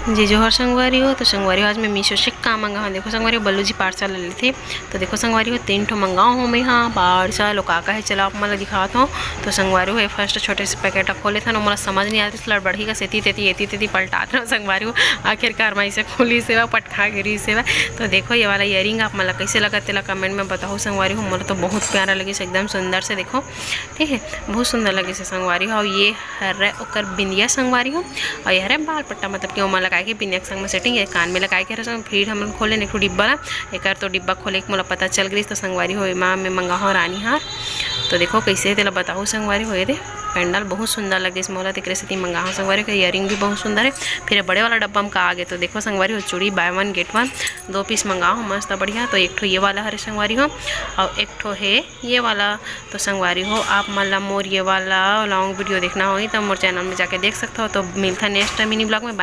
जी जोहर संगवारी हो। तो संगवारी हो आज मैं मीशो से का मंगा हूँ। देखो संगवारी हो बल्लू जी पार्सल ले थे। तो देखो संगवारी हो 3 ठो मंगाओ हूँ मैं। हाँ पार्सल लो का है चला आप मतलब दिखाता हूँ। तो संगवारी हो फर्स्ट छोटे से पैकेट खोले था ना मतलब समझ नहीं आती इसलिए बढ़ी का सेती तेती एती तेती पलटाते ना संगवारी हो। आखिरकार मैं इसे खोली सेवा पटखा गिरी सेवा। तो देखो ये वाला इयरिंग आप मतलब कैसे लगा तेला कमेंट में बताओ संगवारी हो। मतलब तो बहुत प्यारा लगे से एकदम सुंदर से देखो ठीक है बहुत सुंदर लगे से संगवारी हो। ये हरे ओकर बिंदिया संगवारी हो और ये हरे बाल पट्टा मतलब कि ओमा लगाए के बिंदिया के संग में सेटिंग है कान में लगाए के रसम। फिर हम खोले एक डिब्बा ला एक तो डिब्बा खोले के मोला पता चल गई। तो संगवारी हो माँ में मंगा हो रानी हार। तो देखो कैसे तेला बताओ संगवारी हो दे पेंडल बहुत सुंदर लगे इस मोला तिकरे से मंगा हो संगवारी का इयरिंग भी बहुत सुंदर है। फिर बड़े वाला डब्बा में का आगे तो देखो संगवारी हो चूड़ी बाय 1 गेट 1 2 पीस मंगा हो मस्त बढ़िया। तो एक ठो ये वाला हरे संगवारी हो और एक ठो है ये वाला। तो संगवारी हो आप मतलब मोर ये वाला लॉन्ग वीडियो देखना होगी तो मोर चैनल में जाके देख सकते हो। तो मिलता नेक्स्ट मिनी ब्लॉग में।